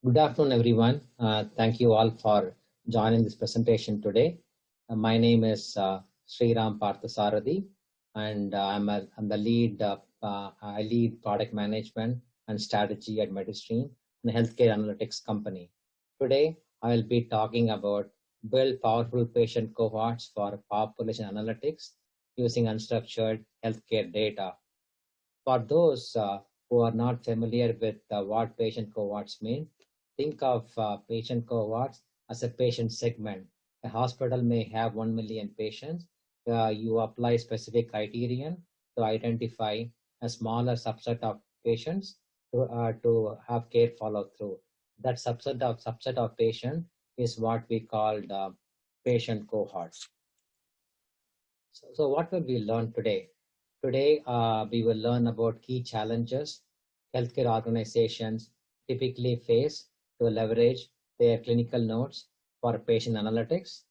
Good afternoon, everyone. Thank you all for joining this presentation today. My name is Sriram Parthasarathi, and I'm the lead. I lead product management and strategy at Medistream, a healthcare analytics company. Today, I will be talking about build powerful patient cohorts for population analytics using unstructured healthcare data. For those who are not familiar with what patient cohorts mean, think of patient cohorts as a patient segment. A hospital may have 1 million patients. You apply specific criterion to identify a smaller subset of patients to have care follow through. That subset of patient is what we call patient cohorts. So what will we learn today? Today, we will learn about key challenges healthcare organizations typically face to leverage their clinical notes for patient analytics.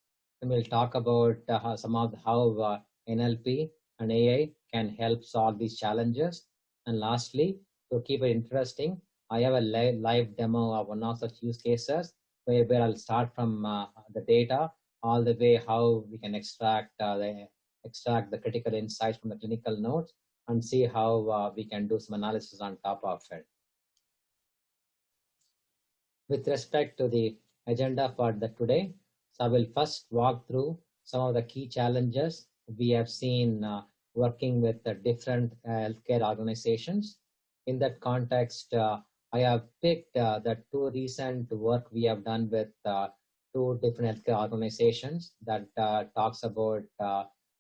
And we'll talk about how NLP and AI can help solve these challenges. And lastly, to keep it interesting, I have a live demo of one of such use cases where I'll start from the data all the way how we can extract the critical insights from the clinical notes and see how we can do some analysis on top of it. With respect to the agenda for today, so I will first walk through some of the key challenges we have seen working with the different healthcare organizations. In that context, I have picked the two recent work we have done with two different healthcare organizations that talks about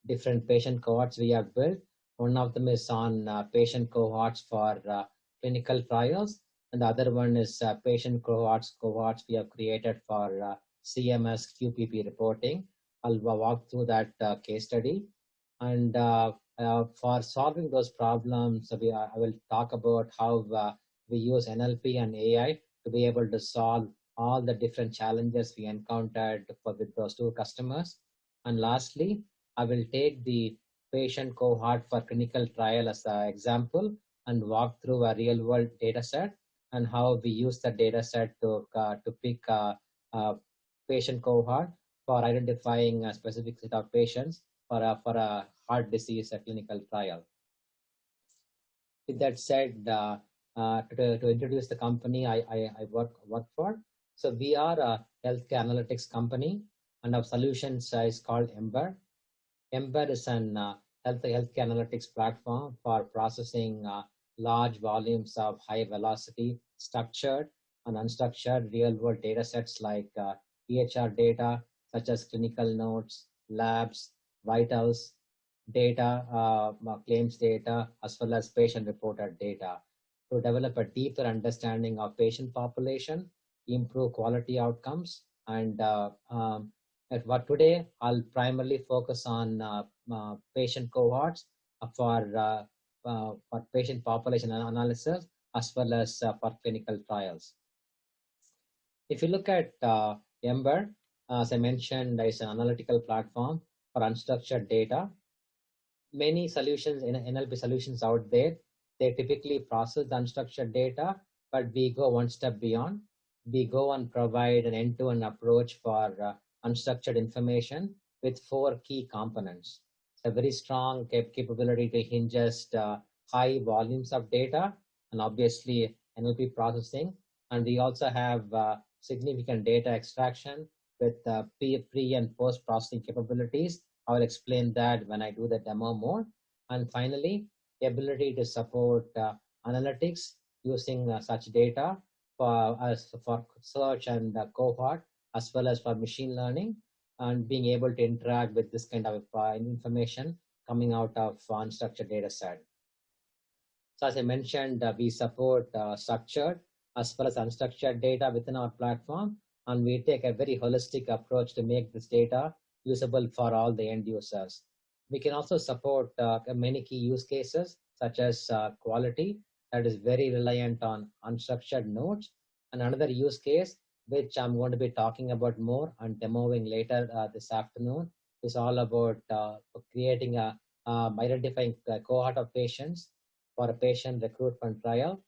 different patient cohorts we have built. One of them is on patient cohorts for clinical trials, and the other one is patient cohorts we have created for CMS QPP reporting. I'll walk through that case study. And for solving those problems, I will talk about how we use NLP and AI to be able to solve all the different challenges we encountered with those two customers. And lastly, I will take the patient cohort for clinical trial as an example and walk through a real world data set and how we use the data set to pick a patient cohort for identifying a specific set of patients for a heart disease clinical trial. With that said, to introduce the company I work for. So we are a healthcare analytics company, and our solution is called Ember. Ember is an healthcare analytics platform for processing large volumes of high velocity, structured and unstructured real world data sets like EHR data, such as clinical notes, labs, vitals, data, claims data, as well as patient reported data to develop a deeper understanding of patient population, improve quality outcomes, and but today, I'll primarily focus on patient cohorts for patient population analysis as well as for clinical trials. If you look at Ember, as I mentioned, it's an analytical platform for unstructured data. Many solutions, NLP solutions out there, they typically process the unstructured data, but we go one step beyond. We go and provide an end-to-end approach for unstructured information with 4 key components. It's a very strong capability to ingest high volumes of data and obviously NLP processing. And we also have significant data extraction with pre and post processing capabilities. I will explain that when I do the demo more. And finally, the ability to support analytics using such data for search and cohort, as well as for machine learning, and being able to interact with this kind of information coming out of unstructured data set. So as I mentioned, we support structured as well as unstructured data within our platform, and we take a very holistic approach to make this data usable for all the end users. We can also support many key use cases, such as quality, that is very reliant on unstructured notes. And another use case, which I'm going to be talking about more and demoing later this afternoon, is all about creating identifying a cohort of patients for a patient recruitment trial.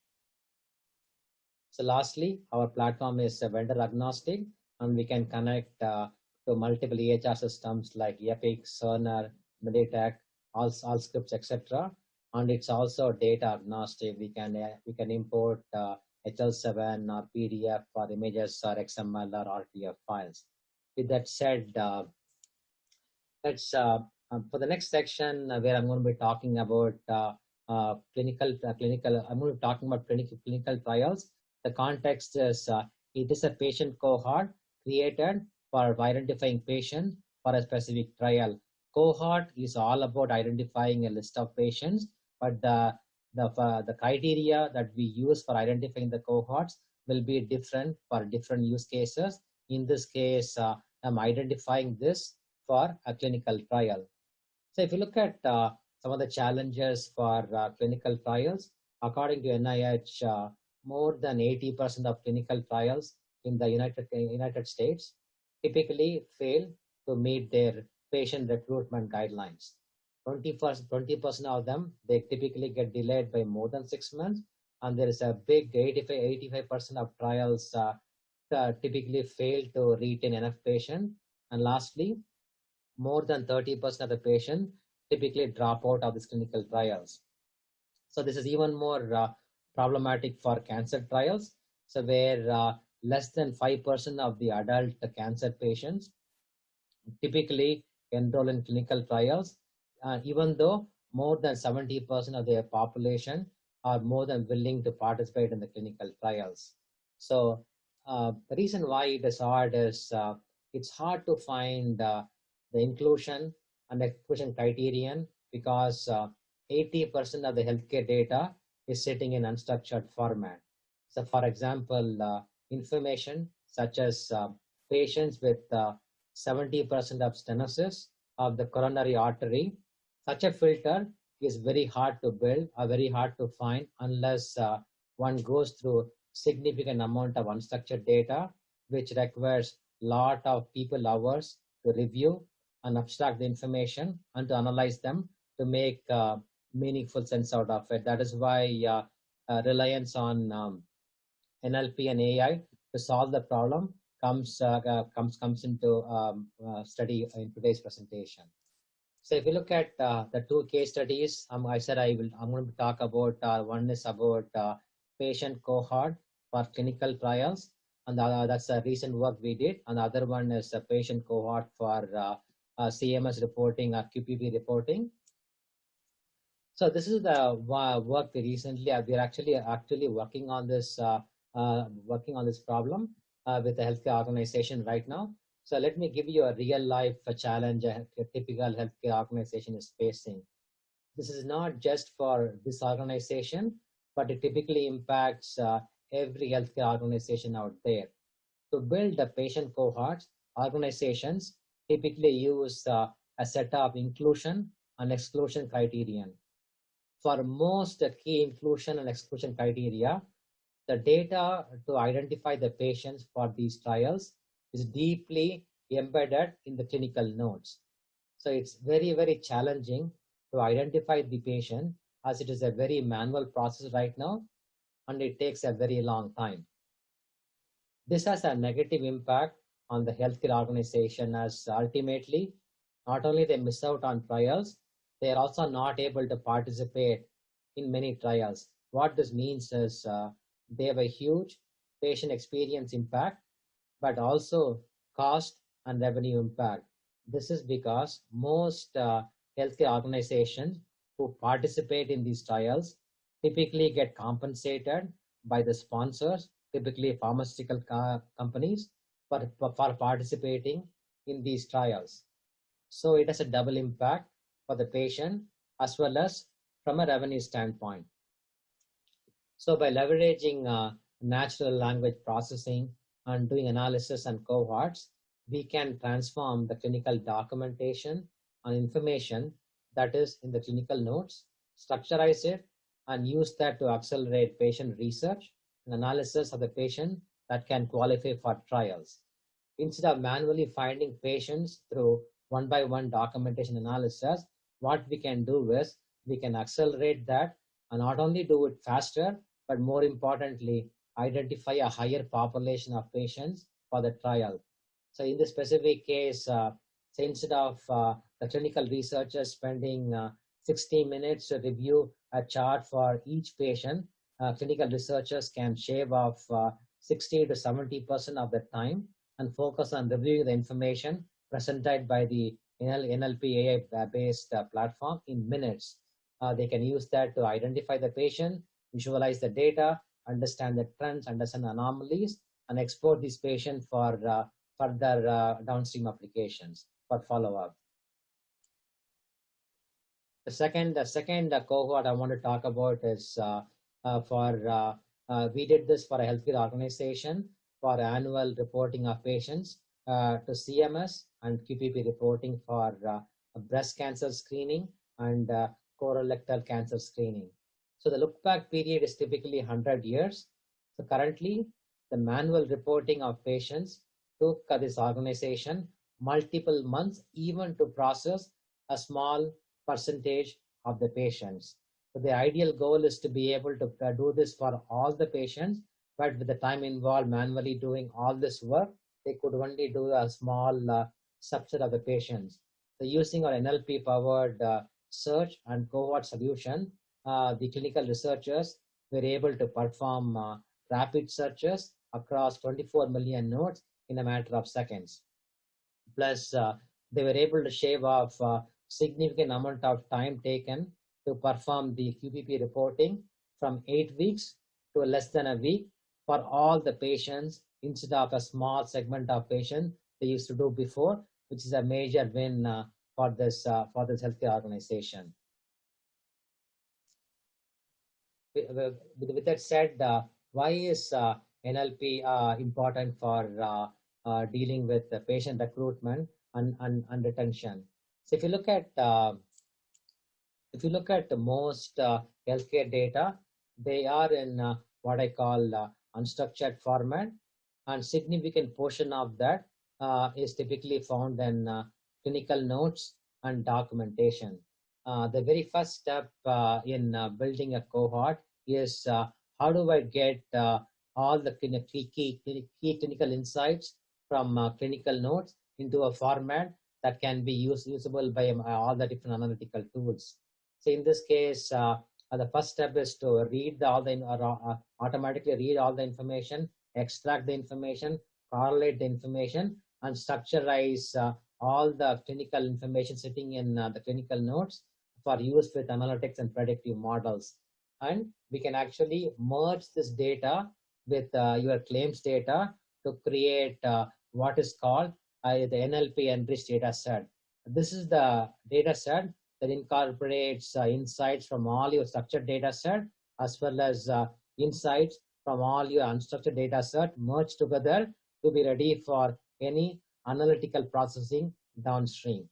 So lastly, our platform is vendor agnostic, and we can connect to multiple EHR systems like Epic, Cerner, Meditech, Allscripts, etc. And it's also data agnostic. We can import HL7 or PDF or images or XML or RTF files. With that said, let's for the next section where I'm going to be talking about clinical. I'm going to be talking about clinical trials. The context is it is a patient cohort created for identifying patients for a specific trial. Cohort is all about identifying a list of patients, but the criteria that we use for identifying the cohorts will be different for different use cases. In this case, I'm identifying this for a clinical trial. So if you look at some of the challenges for clinical trials, according to NIH, more than 80% of clinical trials in the United States typically fail to meet their patient recruitment guidelines. 20% of them, they typically get delayed by more than 6 months. And there is a big 85% of trials typically fail to retain enough patients. And lastly, more than 30% of the patients typically drop out of these clinical trials. So this is even more problematic for cancer trials. So where less than 5% of the adult cancer patients typically enroll in clinical trials, even though more than 70% of their population are more than willing to participate in the clinical trials. So the reason why it is hard is it's hard to find the inclusion and exclusion criterion because 80% of the healthcare data is sitting in unstructured format. So for example, information such as patients with 70% of stenosis of the coronary artery, such a filter is very hard to build or very hard to find unless one goes through significant amount of unstructured data, which requires lot of people hours to review and abstract the information and to analyze them to make meaningful sense out of it. That is why reliance on NLP and AI to solve the problem comes into study in today's presentation. So if you look at the two case studies, I said I'm going to talk about one is about patient cohort for clinical trials, and that's a recent work we did, and the other one is a patient cohort for CMS reporting or QPP reporting. So this is the work we recently we're actually working on this problem with the healthcare organization right now. So let me give you a real life challenge a typical healthcare organization is facing. This is not just for this organization, but it typically impacts every healthcare organization out there. To build the patient cohorts, organizations typically use a set of inclusion and exclusion criterion. For most key inclusion and exclusion criteria, the data to identify the patients for these trials is deeply embedded in the clinical notes. So it's very, very challenging to identify the patient as it is a very manual process right now, and it takes a very long time. This has a negative impact on the healthcare organization as ultimately, not only they miss out on trials, they are also not able to participate in many trials. What this means is they have a huge patient experience impact, but also cost and revenue impact. This is because most healthcare organizations who participate in these trials typically get compensated by the sponsors, typically pharmaceutical companies, for participating in these trials. So it has a double impact for the patient as well as from a revenue standpoint. So by leveraging natural language processing and doing analysis and cohorts, we can transform the clinical documentation and information that is in the clinical notes, structurize it, and use that to accelerate patient research and analysis of the patient that can qualify for trials. Instead of manually finding patients through one-by-one documentation analysis, what we can do is we can accelerate that and not only do it faster, but more importantly, identify a higher population of patients for the trial. So in this specific case, so instead of the clinical researchers spending 60 minutes to review a chart for each patient, clinical researchers can shave off 60 to 70% of the time and focus on reviewing the information presented by the NLP AI-based platform in minutes. They can use that to identify the patient, visualize the data, understand the trends, understand anomalies, and export this patient for further downstream applications for follow-up. The second cohort I want to talk about is we did this for a healthcare organization for annual reporting of patients to CMS and QPP reporting for breast cancer screening and colorectal cancer screening. So the look back period is typically 100 years. So currently, the manual reporting of patients took this organization multiple months even to process a small percentage of the patients. So the ideal goal is to be able to do this for all the patients, but with the time involved manually doing all this work, they could only do a small subset of the patients. So using our NLP powered search and cohort solution, the clinical researchers were able to perform rapid searches across 24 million nodes in a matter of seconds. Plus, they were able to shave off significant amount of time taken to perform the QPP reporting from 8 weeks to less than a week for all the patients instead of a small segment of patients they used to do before, which is a major win for this healthcare organization. With that said, why is NLP important for dealing with the patient recruitment and retention? So if you look at the most healthcare data, they are in what I call unstructured format, and significant portion of that is typically found in clinical notes and documentation. The very first step in building a cohort is how do I get all the key clinical insights from clinical notes into a format that can be usable by all the different analytical tools. So in this case, the first step is to read automatically read all the information, extract the information, correlate the information, and structureize all the clinical information sitting in the clinical notes for use with analytics and predictive models. And we can actually merge this data with your claims data to create what is called the NLP enriched data set. This is the data set that incorporates insights from all your structured data set as well as insights from all your unstructured data set merged together to be ready for any analytical processing downstream.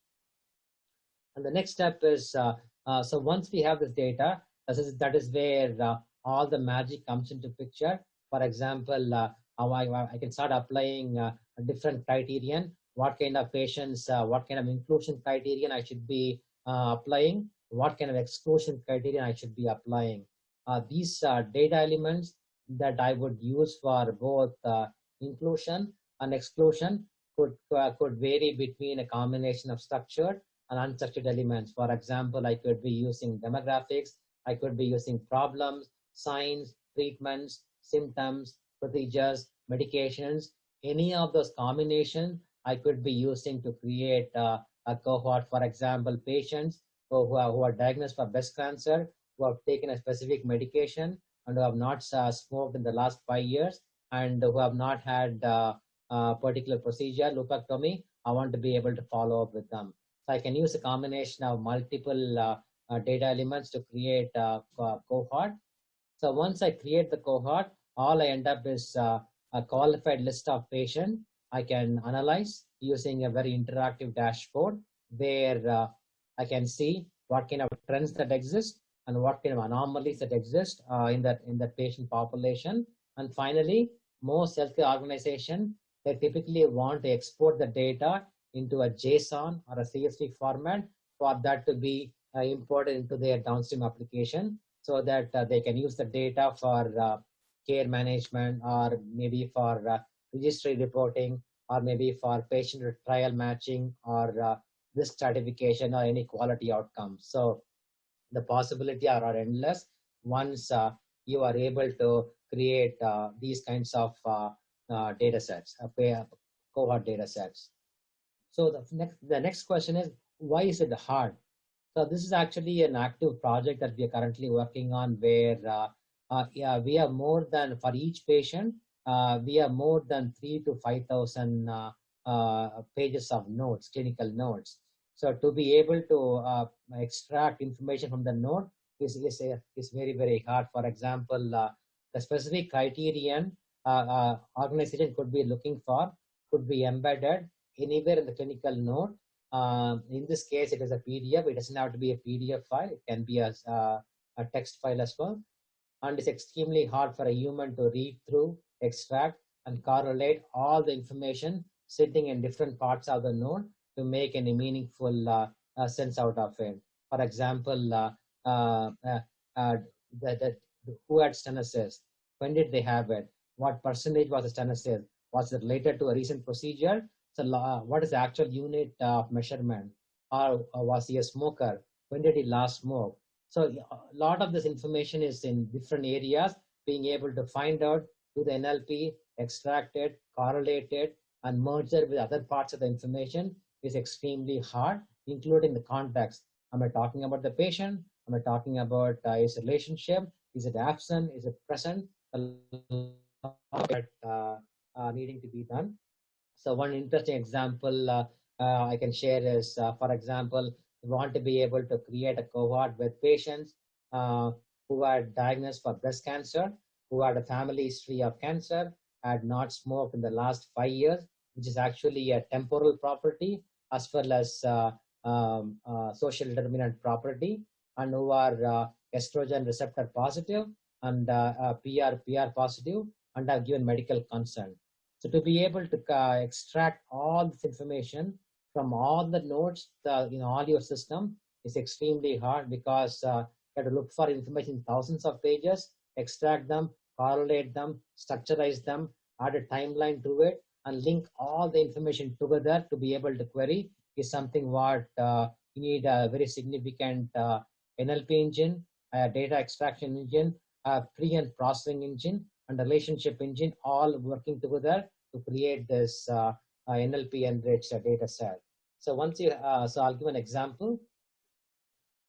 And the next step is, so once we have this data, that is where all the magic comes into picture. For example, I can start applying a different criterion, what kind of patients, what kind of inclusion criterion I should be applying, what kind of exclusion criterion I should be applying. These data elements that I would use for both inclusion and exclusion could vary between a combination of structured and unstructured elements. For example, I could be using demographics, I could be using problems, signs, treatments, symptoms, procedures, medications. Any of those combinations I could be using to create a cohort. For example, patients who are diagnosed for breast cancer, who have taken a specific medication and who have not smoked in the last 5 years and who have not had a particular procedure, lupectomy, I want to be able to follow up with them. So I can use a combination of multiple data elements to create a cohort. So once I create the cohort, all I end up is a qualified list of patients I can analyze using a very interactive dashboard where I can see what kind of trends that exist and what kind of anomalies that exist in that patient population. And finally, most healthcare organizations, they typically want to export the data into a JSON or a CSV format for that to be imported into their downstream application so that they can use the data for care management, or maybe for registry reporting, or maybe for patient trial matching, or risk stratification, or any quality outcomes. So the possibility are endless once you are able to create these kinds of data sets, cohort data sets. So the next question is, why is it hard? So this is actually an active project that we are currently working on, where yeah, we have more than, for each patient, we have more than 3 to 5,000 pages of notes, clinical notes. So to be able to extract information from the note is very, very hard. For example, the specific criterion organization could be looking for could be embedded anywhere in the clinical note. In this case, it is a PDF. It doesn't have to be a PDF file. It can be a text file as well. And it's extremely hard for a human to read through, extract, and correlate all the information sitting in different parts of the node to make any meaningful sense out of it. For example, who had stenosis? When did they have it? What percentage was the stenosis? Was it related to a recent procedure? So what is the actual unit of measurement? Or was he a smoker? When did he last smoke? So a lot of this information is in different areas. Being able to find out to the NLP, extract it, correlate it, and merge it with other parts of the information is extremely hard, including the context. Am I talking about the patient? Am I talking about his relationship? Is it absent? Is it present? A lot needing to be done. So one interesting example I can share is, for example, we want to be able to create a cohort with patients who are diagnosed for breast cancer, who had a family history of cancer, had not smoked in the last 5 years, which is actually a temporal property as well as social determinant property, and who are estrogen receptor positive and PR positive and have given medical consent. So to be able to extract all this information from all the nodes in all your system is extremely hard, because you have to look for information in thousands of pages, extract them, correlate them, structurize them, add a timeline to it, and link all the information together to be able to query is something what you need a very significant NLP engine, a data extraction engine, a pre and processing engine, and a relationship engine, all working together to create this NLP enriched data set. So once you, so I'll give an example.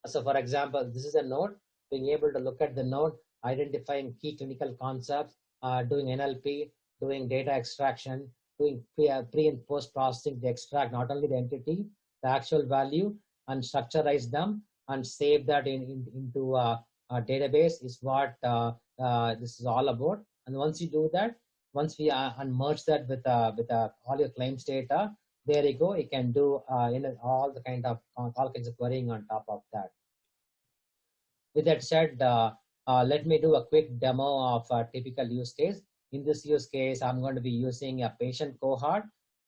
So for example, this is a node. Being able to look at the node, identifying key clinical concepts, doing NLP, doing data extraction, doing pre and post processing to extract not only the entity, the actual value, and structurize them and save that into a database is what this is all about. And once you do that, once we merge that with all your claims data, there you go. You can do all kinds of querying on top of that. With that said, let me do a quick demo of a typical use case. In this use case, I'm going to be using a patient cohort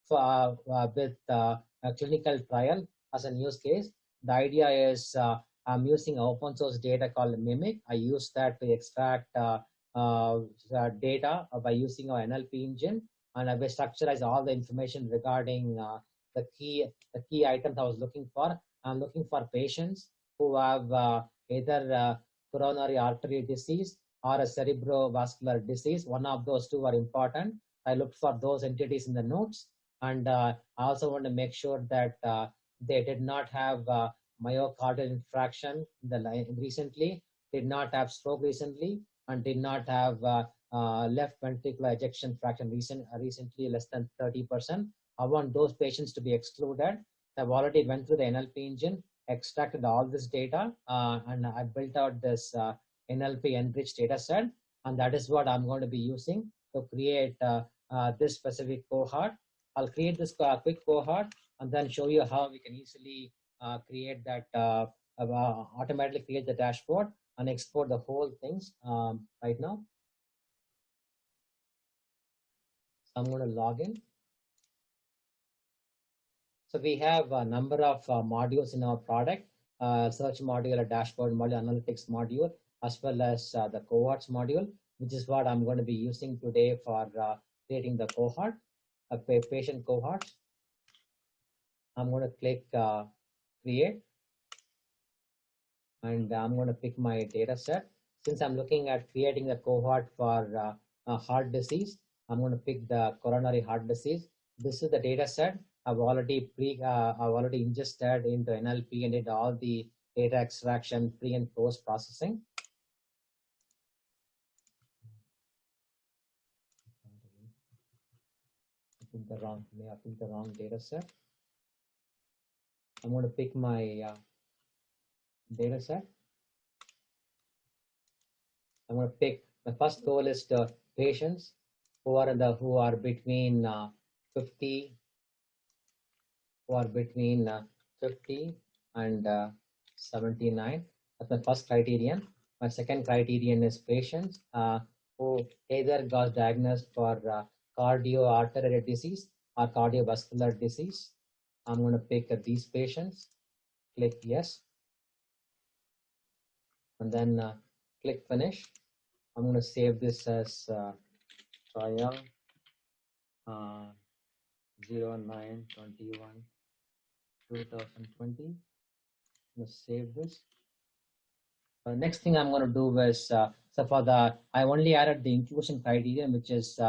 for, with a clinical trial as a use case. The idea is I'm using open source data called Mimic. I use that to extract data by using our NLP engine, and I will structurize all the information regarding the key items I was looking for. I'm looking for patients who have either coronary artery disease or a cerebrovascular disease. One of those two are important. I looked for those entities in the notes, and I also want to make sure that they did not have myocardial infarction recently, did not have stroke recently, and did not have left ventricular ejection fraction recently less than 30%. I want those patients to be excluded. I've already went through the NLP engine, extracted all this data, and I built out this NLP enriched data set, and that is what I'm going to be using to create this specific cohort. I'll create this quick cohort and then show you how we can easily create that, automatically create the dashboard and export the whole things right now. So I'm going to log in. So we have a number of modules in our product, search module, a dashboard module, analytics module, as well as the cohorts module. which is what I'm going to be using today for creating the cohort, patient cohorts. I'm going to click create, and I'm going to pick my data set. Since I'm looking at creating the cohort for heart disease, I'm going to pick the coronary heart disease. This is the data set I've already ingested into NLP and did all the data extraction, pre and post processing. I think the wrong data set. I'm going to pick my data set. I'm going to pick, the first goal is the patients who are between 50 and 79. That's my first criterion. My second criterion is patients who either got diagnosed for cardio-arterial disease or cardiovascular disease. I'm going to pick these patients, click yes, and then click finish. I'm going to save this as trial 09/21/2020. I'm going to save this. Next thing I'm going to do is, so for I only added the inclusion criterion, which is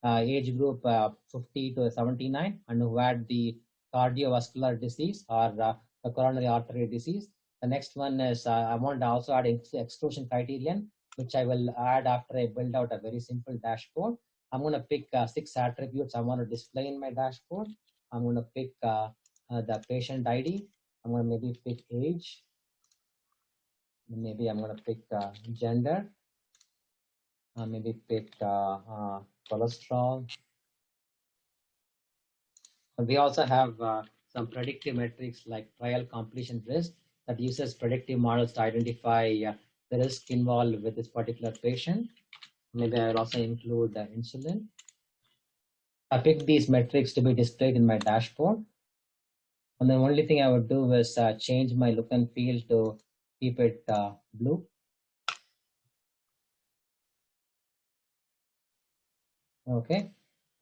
age group 50 to 79, and who had the cardiovascular disease or the coronary artery disease. The next one is I want to also add exclusion criterion, which I will add after I build out a very simple dashboard. I'm going to pick 6 attributes I want to display in my dashboard. I'm going to pick the patient ID. I'm going to maybe pick age. Maybe I'm going to pick gender. Maybe pick cholesterol. We also have some predictive metrics like trial completion risk that uses predictive models to identify the risk involved with this particular patient. Maybe I will also include insulin. I pick these metrics to be displayed in my dashboard. And the only thing I would do is change my look and feel to keep it blue. Okay,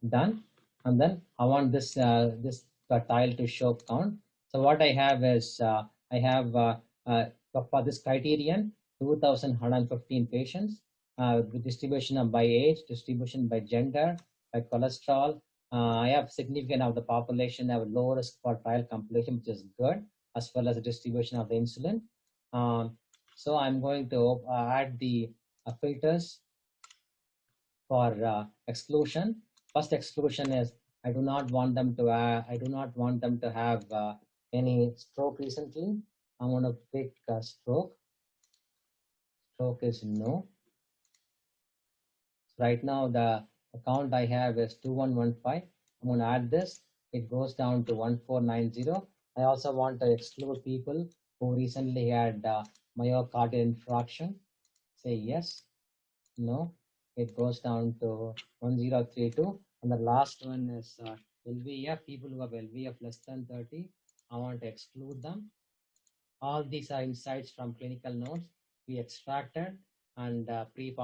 done. And then I want this tile to show count. So what I have is I have for this criterion 2,115 patients, distribution by age, distribution by gender, by cholesterol. I have significant of the population have low risk for trial completion, which is good, as well as the distribution of the insulin. So I'm going to add the filters for exclusion. First exclusion is I do not want them to have any stroke recently. I'm going to pick stroke. Stroke is no. So right now the count I have is 2115. I'm going to add this. It goes down to 1490. I also want to exclude people who recently had myocardial infarction. Say yes, no. It goes down to 1032. And the last one is LVF, people who have LVF less than 30. I want to exclude them. All these are insights from clinical notes we extracted and pre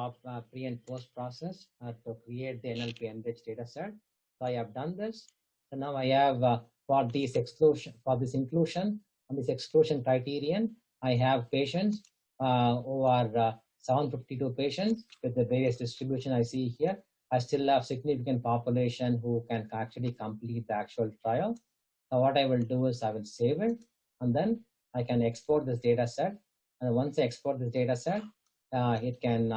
and post process to create the NLP enriched data set. So I have done this. So now I have for this inclusion and this exclusion criterion, I have patients who are 752 patients with the various distribution I see here. I still have significant population who can actually complete the actual trial. So what I will do is I will save it, and then I can export this data set. And once I export this data set, I can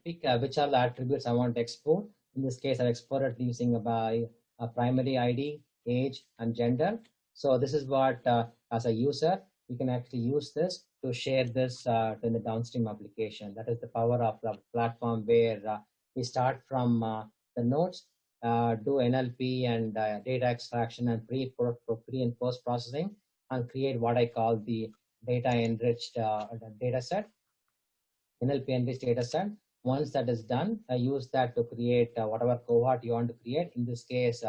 pick which are the attributes I want to export. In this case, I've exported using by a primary ID, age, and gender. So this is what, as a user, you can actually use this to share this in the downstream application. That is the power of the platform, where we start from the nodes, do NLP and data extraction and pre and post processing, and create what I call the data enriched data set. NLP enriched data set. Once that is done, I use that to create whatever cohort you want to create. In this case,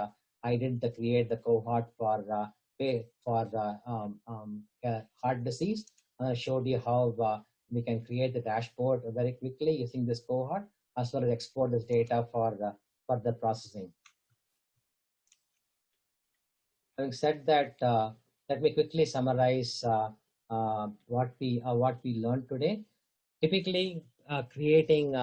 I did create the cohort for for heart disease. I showed you how we can create the dashboard very quickly using this cohort, as well as export this data for further processing. Having said that, let me quickly summarize what we learned today. Typically, creating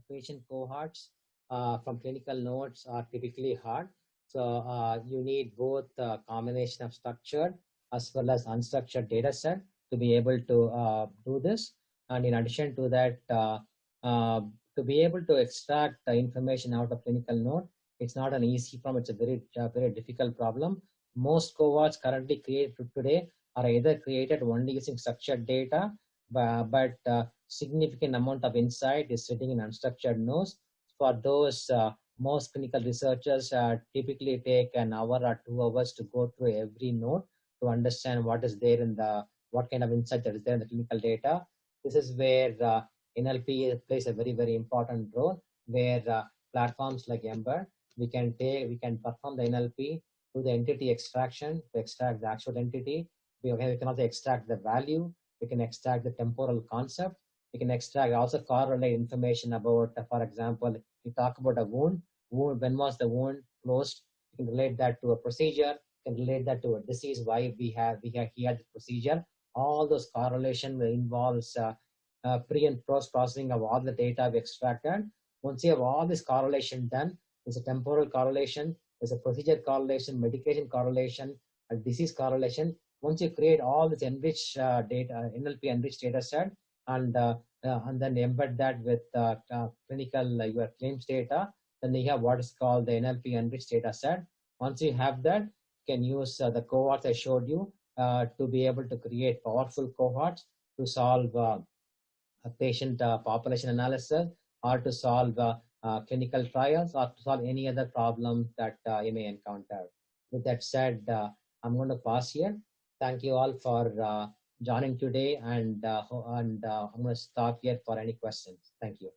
patient cohorts from clinical notes are typically hard. So you need both a combination of structured as well as unstructured data set to be able to do this. And in addition to that, uh, to be able to extract the information out of clinical note, it's not an easy problem. It's a very difficult problem. Most cohorts currently created today are either created only using structured data, but significant amount of insight is sitting in unstructured nodes. For those, most clinical researchers typically take an hour or 2 hours to go through every node to understand what is there in what kind of insight that is there in the clinical data. This is where NLP plays a very important role, where platforms like Ember, we can perform the NLP to the entity extraction to extract the actual entity. We can also extract the value. We can extract the temporal concept. We can extract also correlate information about, for example, we talk about a wound. When was the wound closed? You can relate that to a procedure. You can relate that to a disease. Why he had the procedure. All those correlation involves pre and post processing of all the data we extracted. Once you have all this correlation done, there's a temporal correlation, there's a procedure correlation, medication correlation, a disease correlation. Once you create all this enriched data, NLP enriched data set, and then embed that with clinical your claims data, then you have what is called the NLP enriched data set. Once you have that, you can use the cohorts I showed you to be able to create powerful cohorts to solve a patient population analysis, or to solve clinical trials, or to solve any other problem that you may encounter. With that said, I'm going to pause here. Thank you all for joining today, and I'm going to stop here for any questions. Thank you.